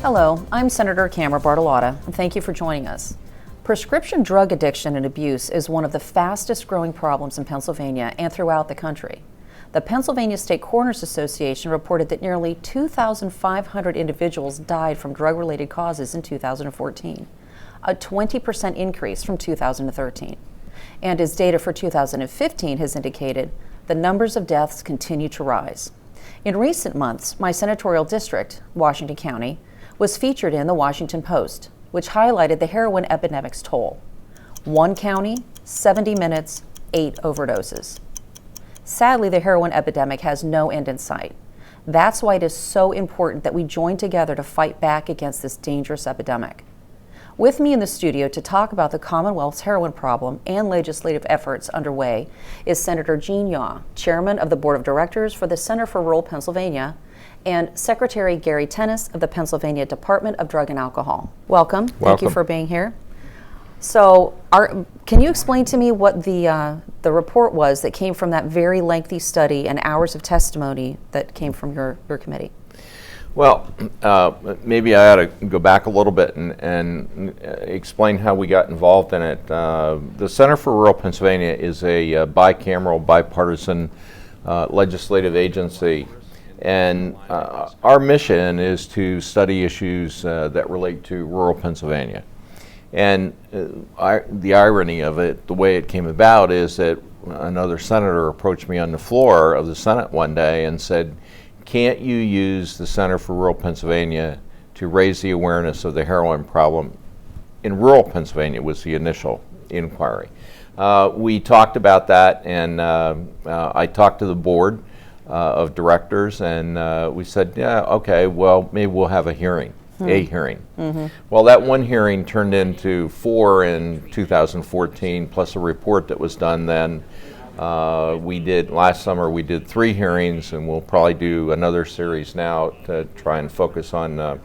Hello, I'm Senator Bartolotta, and thank you for joining us. Prescription drug addiction and abuse is one of the fastest growing problems in Pennsylvania and throughout the country. The Pennsylvania State Coroners Association reported that nearly 2,500 individuals died from drug-related causes in 2014, a 20% increase from 2013. And as data for 2015 has indicated, the numbers of deaths continue to rise. In recent months, my senatorial district, Washington County, was featured in the Washington Post, which highlighted the heroin epidemic's toll. One county, 70 minutes, 8 overdoses. Sadly, the heroin epidemic has no end in sight. That's why it is so important that we join together to fight back against this dangerous epidemic. With me in the studio to talk about the Commonwealth's heroin problem and legislative efforts underway is Senator Gene Yaw, Chairman of the Board of Directors for the Center for Rural Pennsylvania, and Secretary Gary Tennis of the Pennsylvania Department of Drug and Alcohol. Welcome. Thank you for being here. So, can you explain to me what the report was that came from that very lengthy study and hours of testimony that came from your committee? Well, maybe I ought to go back a little bit and explain how we got involved in it. The Center for Rural Pennsylvania is a bicameral, bipartisan legislative agency, and our mission is to study issues that relate to rural Pennsylvania. And the irony of it, the way it came about, is that another senator approached me on the floor of the Senate one day and said, "Can't you use the Center for Rural Pennsylvania to raise the awareness of the heroin problem in rural Pennsylvania?" was the initial inquiry. We talked about that, and I talked to the board of directors, and we said, yeah, okay, well, maybe we'll have a hearing. Mm-hmm. Well, that one hearing turned into 4 in 2014, plus a report that was done then. Last summer we did 3 hearings, and we'll probably do another series now to try and focus on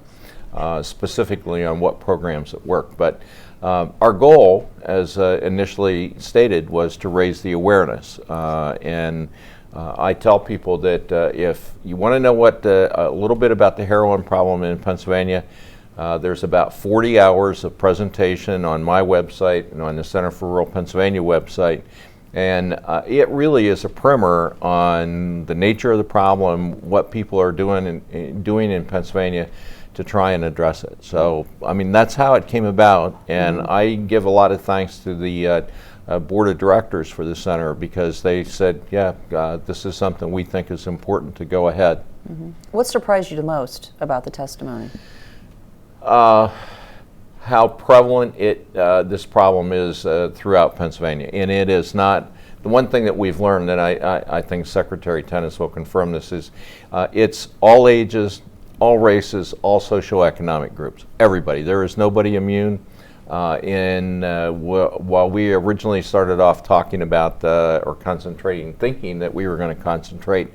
specifically on what programs that work. But our goal, as initially stated, was to raise the awareness. I tell people that if you want to know what a little bit about the heroin problem in Pennsylvania, there's about 40 hours of presentation on my website and on the Center for Rural Pennsylvania website. And it really is a primer on the nature of the problem, what people are doing in Pennsylvania to try and address it. So, I mean, that's how it came about. And I give a lot of thanks to the board of directors for the center, because they said, yeah, this is something we think is important to go ahead. Mm-hmm. What surprised you the most about the testimony? How prevalent this problem is throughout Pennsylvania. And it is not, the one thing that we've learned, and I think Secretary Tennis will confirm this, is it's all ages, all races, all socioeconomic groups, everybody. There is nobody immune. While we originally started off talking about thinking that we were going to concentrate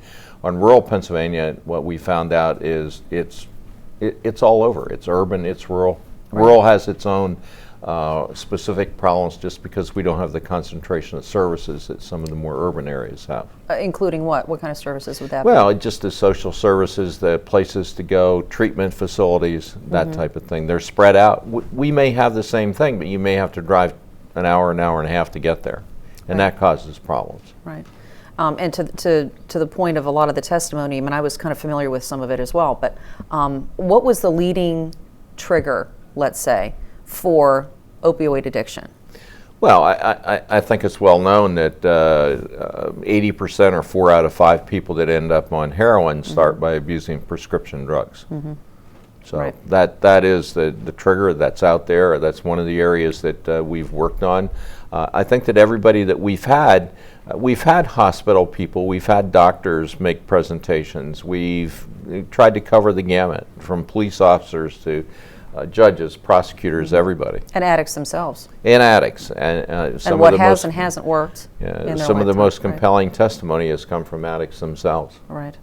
on rural Pennsylvania, what we found out is it's all over. It's urban, it's rural. Right. Rural has its own specific problems just because we don't have the concentration of services that some of the more urban areas have. Including what? What kind of services would that be? Well, just the social services, the places to go, treatment facilities, that type of thing. They're spread out. We may have the same thing, but you may have to drive an hour and a half to get there, and that causes problems. Right. And to the point of a lot of the testimony, I mean, I was kind of familiar with some of it as well, but what was the leading trigger, let's say, for opioid addiction? Well, I think it's well known that 80% or 4 out of 5 people that end up on heroin start by abusing prescription drugs. So that is the trigger that's out there. That's one of the areas that we've worked on. I think that everybody that we've had hospital people, we've had doctors make presentations. We've tried to cover the gamut, from police officers to judges, prosecutors, everybody. And addicts themselves. And addicts. And what has and hasn't worked. Some of the most compelling testimony has come from addicts themselves. Right.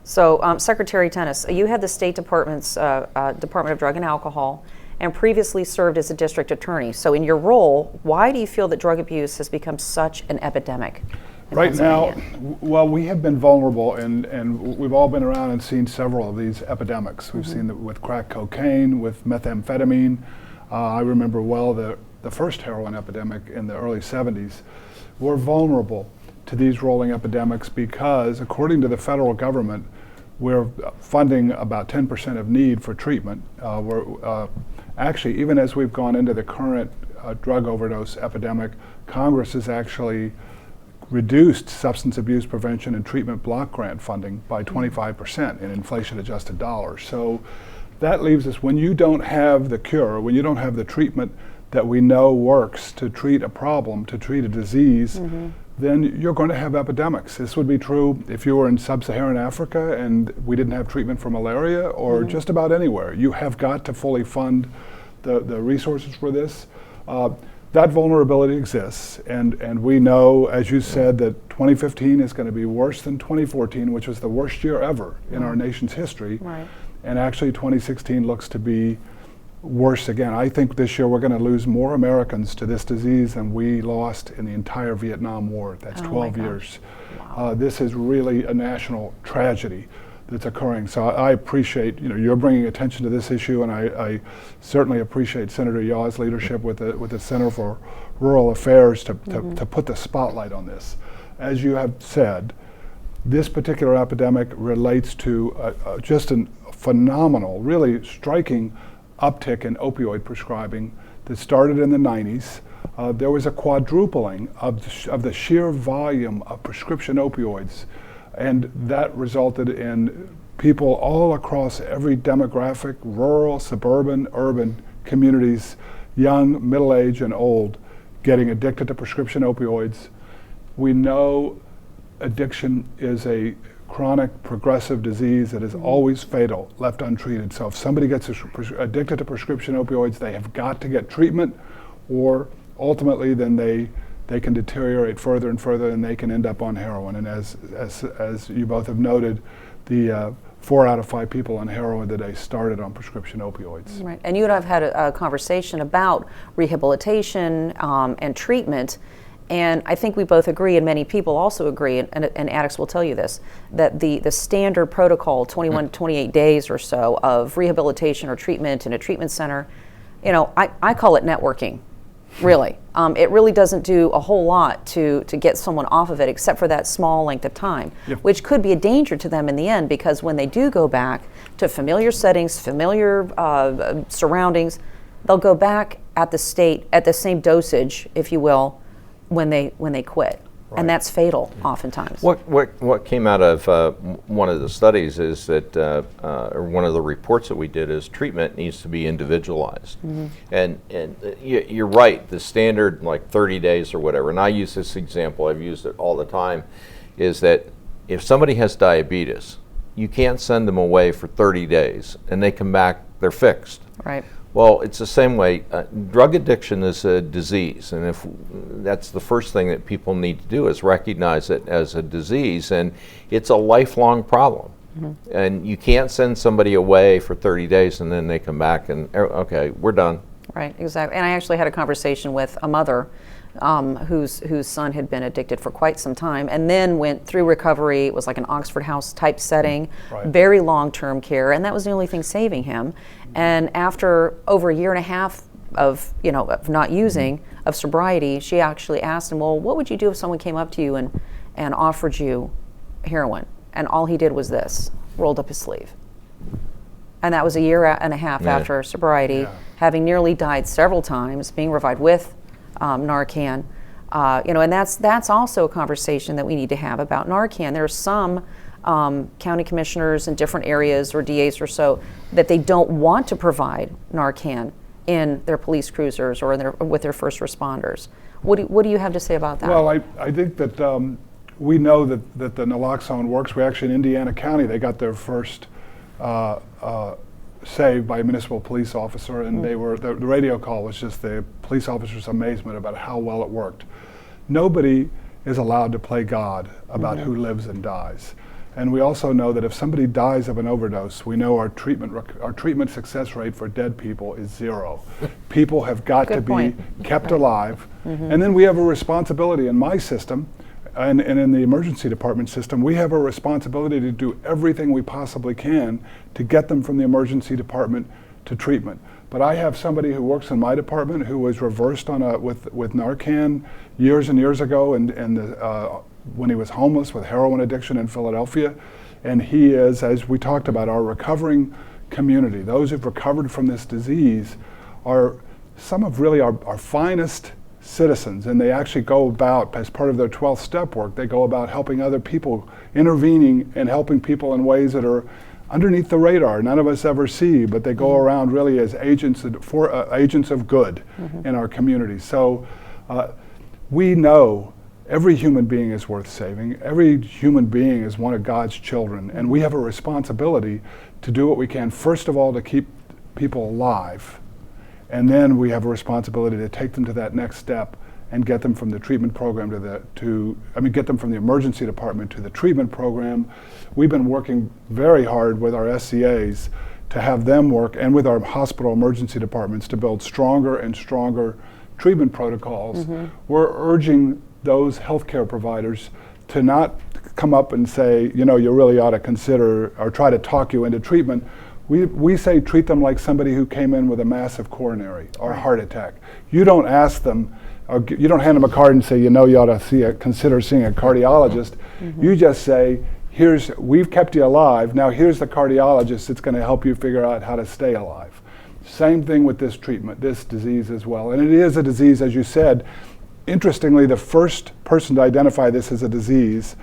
So, Secretary Tennis, you had the State Department's Department of Drug and Alcohol, and previously served as a district attorney. So in your role, why do you feel that drug abuse has become such an epidemic? in Right now, Pennsylvania? well, we have been vulnerable, and we've all been around and seen several of these epidemics. We've seen it with crack cocaine, with methamphetamine. I remember well the first heroin epidemic in the early 70s. We're vulnerable to these rolling epidemics because, according to the federal government, we're funding about 10% of need for treatment. Actually, even as we've gone into the current drug overdose epidemic, Congress has actually reduced substance abuse prevention and treatment block grant funding by 25% in inflation-adjusted dollars. So that leaves us, when you don't have the cure, when you don't have the treatment that we know works to treat a problem, to treat a disease, then you're going to have epidemics. This would be true if you were in sub-Saharan Africa and we didn't have treatment for malaria, or just about anywhere. You have got to fully fund the resources for this. That vulnerability exists, and we know, as you said, that 2015 is going to be worse than 2014, which was the worst year ever in our nation's history. Right. And actually 2016 looks to be worse again. I think this year we're going to lose more Americans to this disease than we lost in the entire Vietnam War. That's 12 years. Wow. This is really a national tragedy that's occurring. So I appreciate, you're bringing attention to this issue, and I certainly appreciate Senator Yaw's leadership with the Center for Rural Affairs to put the spotlight on this. As you have said, this particular epidemic relates to just a phenomenal, really striking uptick in opioid prescribing that started in the 90s. There was a quadrupling of the sheer volume of prescription opioids, and that resulted in people all across every demographic, rural, suburban, urban communities, young, middle-aged, and old, getting addicted to prescription opioids. We know addiction is a chronic progressive disease that is always fatal left untreated. So if somebody gets addicted to prescription opioids, they have got to get treatment, or ultimately then they can deteriorate further and further, and they can end up on heroin. And as you both have noted, the 4 out of 5 people on heroin today started on prescription opioids. Right, and you and I have had a conversation about rehabilitation and treatment. And I think we both agree, and many people also agree, and addicts will tell you this, that the standard protocol, 21 to 28 days or so of rehabilitation or treatment in a treatment center, I call it networking, really. It really doesn't do a whole lot to get someone off of it, except for that small length of time, which could be a danger to them in the end, because when they do go back to familiar settings, familiar surroundings, they'll go back at the same dosage, if you will, when they quit. Right. And that's fatal oftentimes. What came out of one of the studies is that, or one of the reports that we did, is treatment needs to be individualized. And you're right, the standard, like 30 days or whatever, and I use this example, I've used it all the time, is that if somebody has diabetes, you can't send them away for 30 days and they come back, they're fixed. Right. Well, it's the same way. Drug addiction is a disease, and if that's the first thing that people need to do is recognize it as a disease, and it's a lifelong problem. And you can't send somebody away for 30 days and then they come back and, okay, we're done. Right, exactly. And I actually had a conversation with a mother whose son had been addicted for quite some time, and then went through recovery. It was like an Oxford House type setting, very long-term care, and that was the only thing saving him. And after over a year and a half of not using, of sobriety, she actually asked him, well, what would you do if someone came up to you and offered you heroin? And all he did was this, rolled up his sleeve. And that was a year and a half after sobriety, having nearly died several times, being revived with Narcan, and that's also a conversation that we need to have about Narcan. There are some county commissioners in different areas, or DAs or so, that they don't want to provide Narcan in their police cruisers or with their first responders. What do you have to say about that? Well, I think that we know that the naloxone works. We actually, in Indiana County, they got their first saved by a municipal police officer, and they were the radio call was just the police officer's amazement about how well it worked. Nobody is allowed to play God about who lives and dies. And we also know that if somebody dies of an overdose, we know our treatment success rate for dead people is 0. People have got to be kept alive. And then we have a responsibility in my system, and in the emergency department system, we have a responsibility to do everything we possibly can to get them from the emergency department to treatment. But I have somebody who works in my department who was reversed on with Narcan years and years ago, and when he was homeless with heroin addiction in Philadelphia. And he is, as we talked about, our recovering community. Those who've recovered from this disease are some of really our finest citizens, and they actually go about, as part of their 12th step work, they go about helping other people, intervening and helping people in ways that are underneath the radar, none of us ever see, but they go around really as agents of good in our community. So we know every human being is worth saving. Every human being is one of God's children, and we have a responsibility to do what we can, first of all, to keep people alive, and then we have a responsibility to take them to that next step and get them from the treatment program get them from the emergency department to the treatment program. We've been working very hard with our SCAs to have them work, and with our hospital emergency departments, to build stronger and stronger treatment protocols. We're urging those healthcare providers to not come up and say, you really ought to consider or try to talk you into treatment. We say treat them like somebody who came in with a massive coronary or heart attack. You don't ask them, or you don't hand them a card and say, you ought to consider seeing a cardiologist. You just say, we've kept you alive, now here's the cardiologist that's going to help you figure out how to stay alive. Same thing with this treatment, this disease as well. And it is a disease, as you said. Interestingly, the first person to identify this as a disease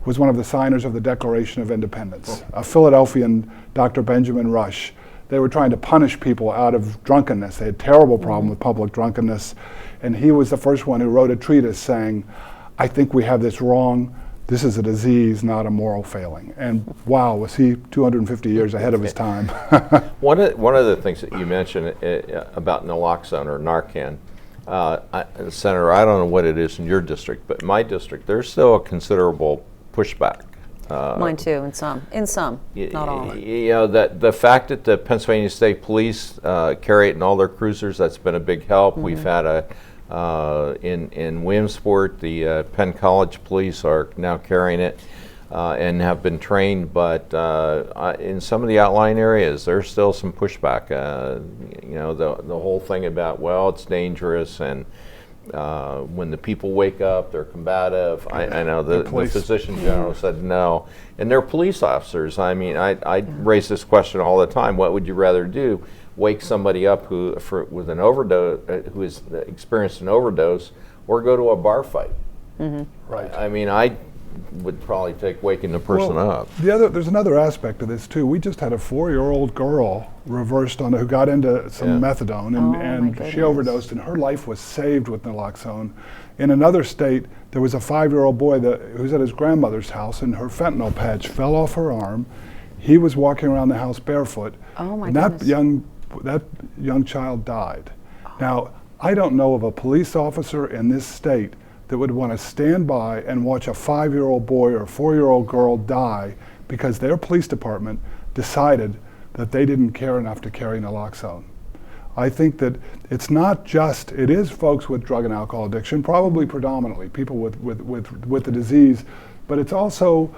was one of the signers of the Declaration of Independence, a Philadelphian, Dr. Benjamin Rush. They were trying to punish people out of drunkenness. They had a terrible problem with public drunkenness. And he was the first one who wrote a treatise saying, I think we have this wrong. This is a disease, not a moral failing. And wow, was he 250 years ahead of his time. One of the things that you mentioned about naloxone or Narcan, Senator, I don't know what it is in your district, but in my district, there's still a considerable pushback. Mine too, in some, not all. That the fact that the Pennsylvania State Police carry it in all their cruisers, that's been a big help. We've had in Williamsport, the Penn College Police are now carrying it and have been trained, but in some of the outlying areas, there's still some pushback. The whole thing about, it's dangerous, and when the people wake up, they're combative. I know the physician general said no, and they're police officers. I mean, I raise this question all the time. What would you rather do? Wake somebody up with an overdose, who has experienced an overdose, or go to a bar fight? Right. I mean, I would probably take waking the person up. There's another aspect to this too. We just had a 4-year-old girl reversed who got into some methadone, and she overdosed, and her life was saved with naloxone. In another state, there was a 5-year-old boy who was at his grandmother's house, and her fentanyl patch fell off her arm. He was walking around the house barefoot. Oh my goodness. That young child died. Now, I don't know of a police officer in this state that would want to stand by and watch a 5-year-old boy or a 4-year-old girl die because their police department decided that they didn't care enough to carry naloxone. I think that it is folks with drug and alcohol addiction, probably predominantly people with the disease, but it's also,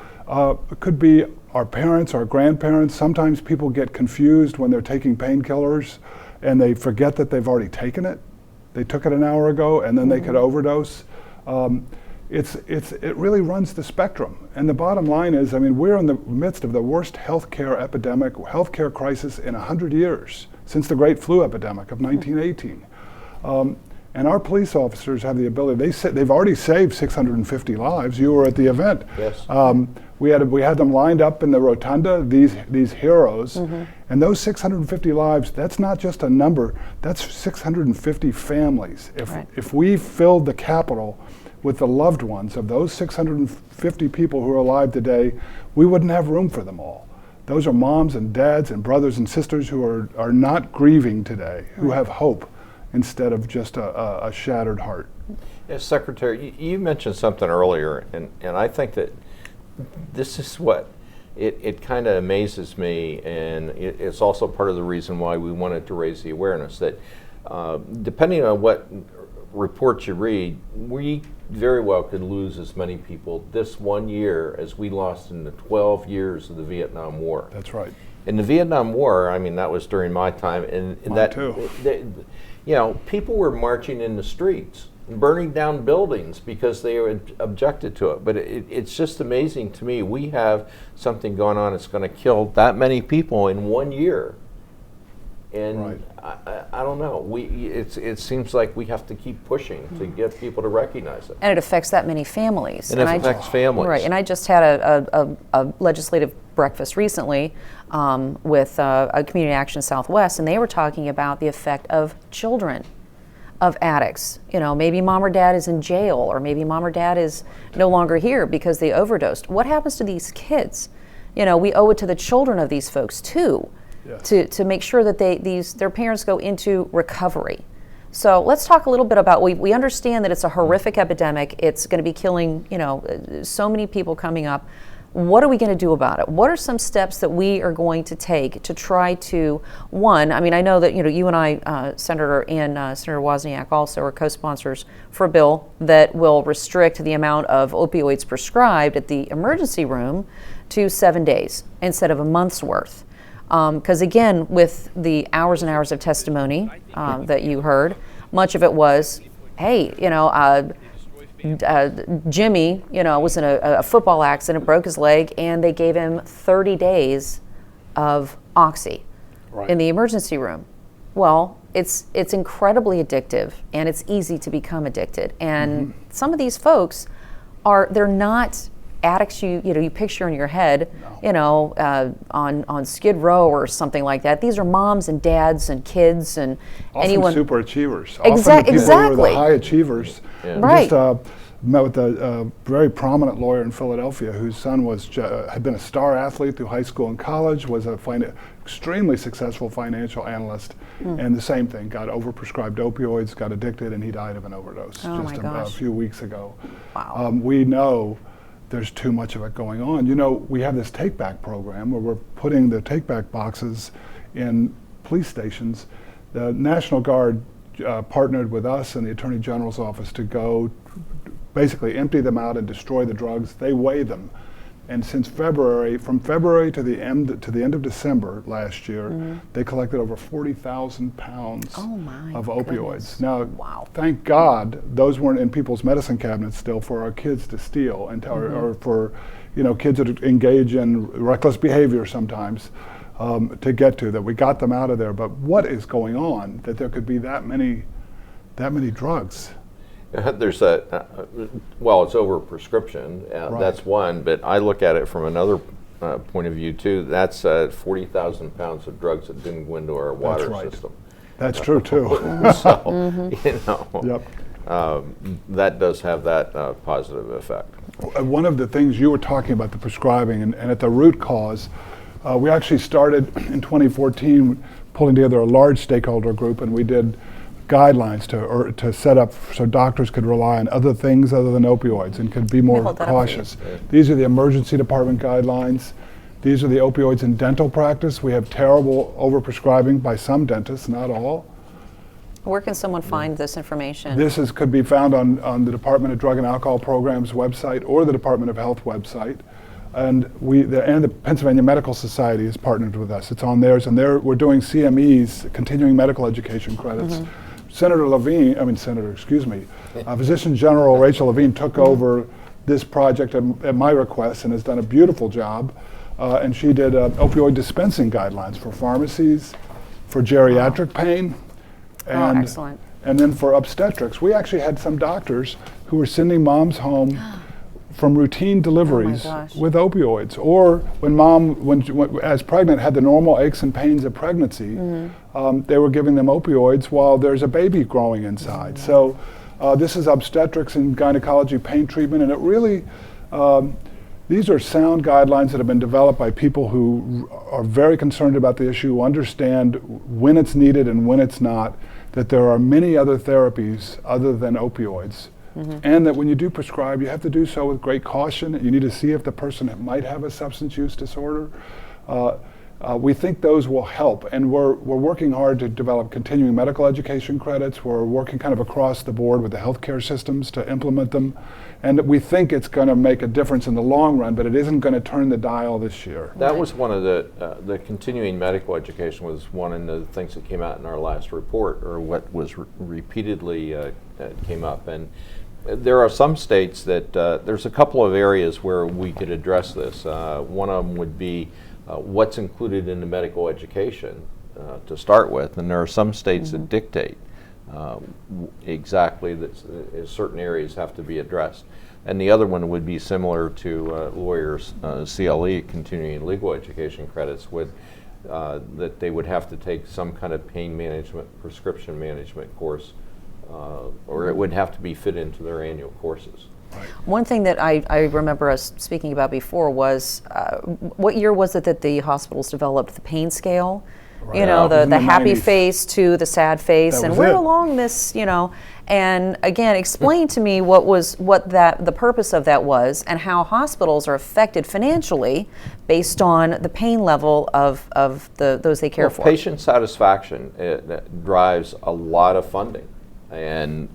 it could be our parents, our grandparents. Sometimes people get confused when they're taking painkillers and they forget that they've already taken it. They took it an hour ago and then they could overdose. It really runs the spectrum. And the bottom line is, we're in the midst of the worst healthcare healthcare crisis in 100 years, since the Great Flu Epidemic of 1918. And our police officers have the ability, they've already saved 650 lives. You were at the event. Yes. We had them lined up in the rotunda, these heroes, and those 650 lives, that's not just a number, that's 650 families. If we filled the Capitol with the loved ones of those 650 people who are alive today, we wouldn't have room for them all. Those are moms and dads and brothers and sisters who are not grieving today, who have hope instead of just a shattered heart. Yes, Secretary, you mentioned something earlier, and I think that this is what it kind of amazes me, and it's also part of the reason why we wanted to raise the awareness that depending on what reports you read, we very well could lose as many people this 1 year as we lost in the 12 years of the Vietnam War. That's right. In the Vietnam War, I mean, that was during my time, and Mine that, too. you know, people were marching in the streets, burning down buildings because they objected to it. But it's just amazing to me. We have something going on that's going to kill that many people in 1 year. And Right. I don't know. It seems like we have to keep pushing to get people to recognize it. And it affects that many families. And it affects families. Right, and I just had a legislative breakfast recently with a Community Action Southwest, and they were talking about the effect of children of addicts. You know, maybe mom or dad is in jail, or maybe mom or dad is no longer here because they overdosed. What happens to these kids? You know, we owe it to the children of these folks too. Yes. To make sure that their parents go into recovery. So let's talk a little bit about, we understand that it's a horrific epidemic. It's going to be killing, you know, so many people coming up. What are we going to do about it? What are some steps that we are going to take to try to, one, I mean, I know that, you know, you and I, Senator, and Senator Wozniak also are co-sponsors for a bill that will restrict the amount of opioids prescribed at the emergency room to 7 days instead of a month's worth. Because again, with the hours and hours of testimony that you heard, much of it was, hey, you know, Jimmy, you know, was in a football accident, broke his leg, and they gave him 30 days of Oxy in the emergency room. Well, it's incredibly addictive, and it's easy to become addicted. And some of these folks they're not addicts you picture in your head, you know, on Skid Row or something like that. These are moms and dads and kids and Often anyone. super achievers. Exactly. Often the people who are the high achievers. Yeah. Right. Just met with a very prominent lawyer in Philadelphia whose son had been a star athlete through high school and college, was a extremely successful financial analyst, and the same thing, got overprescribed opioids, got addicted, and he died of an overdose just a few weeks ago. Wow. We know there's too much of it going on. You know, we have this take-back program where we're putting the take-back boxes in police stations. The National Guard partnered with us and the Attorney General's office to go basically empty them out and destroy the drugs. They weigh them. And since from February to the end of December last year, they collected over 40,000 pounds of opioids. Now, thank God those weren't in people's medicine cabinets still for our kids to steal, and or for, you know, kids that engage in reckless behavior sometimes to get to. That we got them out of there. But what is going on that there could be that many drugs? There's well, it's over prescription. That's one, but I look at it from another point of view too. That's 40,000 pounds of drugs that didn't go into our water system. That's true too. So, you know, that does have that positive effect. One of the things you were talking about, the prescribing, and at the root cause, we actually started in 2014 pulling together a large stakeholder group, and we did guidelines to set up so doctors could rely on other things other than opioids and could be more cautious. These are the emergency department guidelines. These are the opioids in dental practice. We have terrible overprescribing by some dentists, not all. Where can someone find this information? This could be found on the Department of Drug and Alcohol Programs website or the Department of Health website. And the Pennsylvania Medical Society has partnered with us. It's on theirs, and we're doing CMEs, continuing medical education credits. Physician General Rachel Levine took over this project at my request and has done a beautiful job. And she did opioid dispensing guidelines for pharmacies, for geriatric pain, and excellent. And then for obstetrics. We actually had some doctors who were sending moms home from routine deliveries with opioids, or when mom, as pregnant, had the normal aches and pains of pregnancy, they were giving them opioids while there's a baby growing inside. So this is obstetrics and gynecology pain treatment, and it really, these are sound guidelines that have been developed by people who are very concerned about the issue, understand when it's needed and when it's not, that there are many other therapies other than opioids. And that when you do prescribe, you have to do so with great caution. You need to see if the person might have a substance use disorder. We think those will help, and we're working hard to develop continuing medical education credits. We're working kind of across the board with the healthcare systems to implement them, and we think it's going to make a difference in the long run, but it isn't going to turn the dial this year. That was one of the continuing medical education was one of the things that came out in our last report, or what was repeatedly came up. And there are some states that there's a couple of areas where we could address this. One of them would be what's included in the medical education to start with, and there are some states that dictate exactly that certain areas have to be addressed. And the other one would be similar to lawyers' CLE, continuing legal education credits, would that they would have to take some kind of pain management, prescription management course, or it would have to be fit into their annual courses. One thing that I remember us speaking about before was, what year was it that the hospitals developed the pain scale? Right. You know, In the the happy 90s. face to the sad face, That and was we're it. along this, you know. And again, explain to me the purpose of that was, and how hospitals are affected financially based on the pain level of those they care for. Patient satisfaction drives a lot of funding. And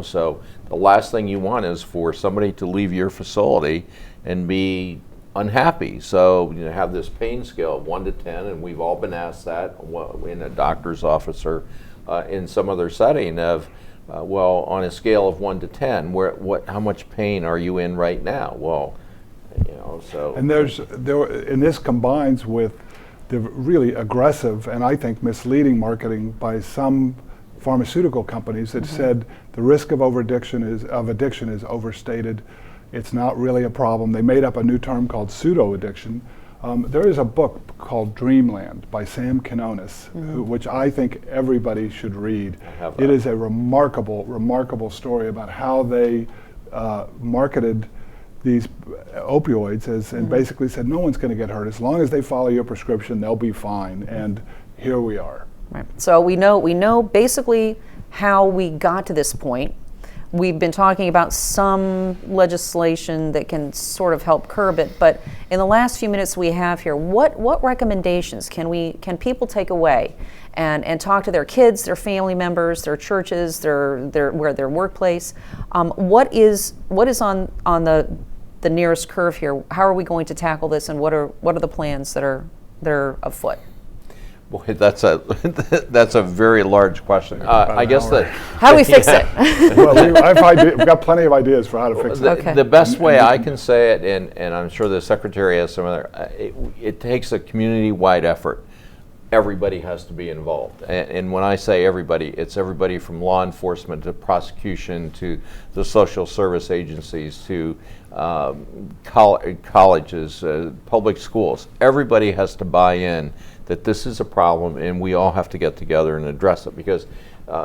so the last thing you want is for somebody to leave your facility and be unhappy. So have this pain scale of 1 to 10, and we've all been asked that in a doctor's office or in some other setting of, well, on a scale of 1 to 10, how much pain are you in right now? Well, so. And and this combines with the really aggressive and I think misleading marketing by some pharmaceutical companies that said the risk of addiction is overstated. It's not really a problem. They made up a new term called pseudo-addiction. There is a book called Dreamland by Sam Quinones, which I think everybody should read. It is a remarkable, remarkable story about how they marketed these opioids and basically said no one's going to get hurt. As long as they follow your prescription, they'll be fine. And here we are. Right. So we know basically how we got to this point. We've been talking about some legislation that can sort of help curb it, but in the last few minutes we have here, what recommendations can people take away and talk to their kids, their family members, their churches, their workplace? What is on the nearest curve here? How are we going to tackle this, and what are the plans that are afoot? Boy, that's a very large question. I guess that how do we fix it? Well, we've got plenty of ideas for how to fix it. Okay. The best way I can say it, and I'm sure the Secretary has some other, it takes a community-wide effort. Everybody has to be involved. And when I say everybody, it's everybody from law enforcement to prosecution to the social service agencies to colleges, public schools. Everybody has to buy in that this is a problem, and we all have to get together and address it. Because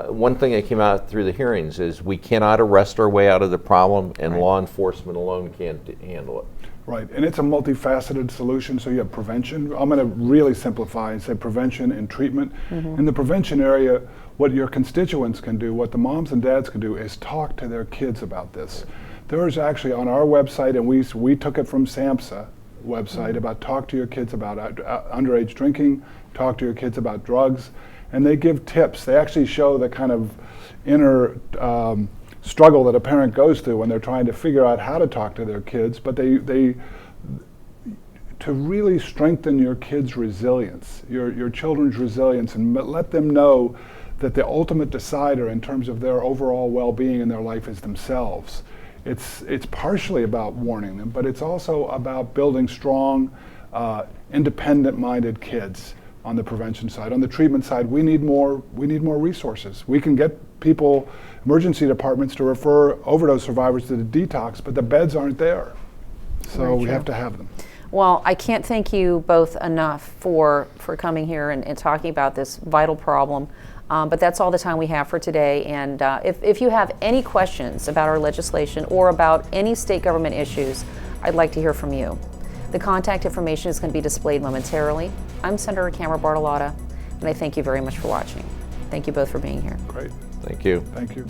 one thing that came out through the hearings is we cannot arrest our way out of the problem, and law enforcement alone can't handle it. Right, and it's a multifaceted solution. So you have prevention. I'm going to really simplify and say prevention and treatment. In the prevention area, what your constituents can do, what the moms and dads can do, is talk to their kids about this. There is actually on our website, and we took it from SAMHSA website, about talk to your kids about underage drinking, talk to your kids about drugs, and they give tips. They actually show the kind of inner struggle that a parent goes through when they're trying to figure out how to talk to their kids, but they to really strengthen your kids' resilience, your children's resilience, and let them know that the ultimate decider in terms of their overall well-being in their life is themselves. It's partially about warning them, but it's also about building strong, independent-minded kids on the prevention side. On the treatment side, we need more resources. We can get people, emergency departments, to refer overdose survivors to the detox, but the beds aren't there. So we have to have them. Well, I can't thank you both enough for coming here and talking about this vital problem. But that's all the time we have for today. And if you have any questions about our legislation or about any state government issues, I'd like to hear from you. The contact information is going to be displayed momentarily. I'm Senator Bartolotta, and I thank you very much for watching. Thank you both for being here. Great. Thank you. Thank you.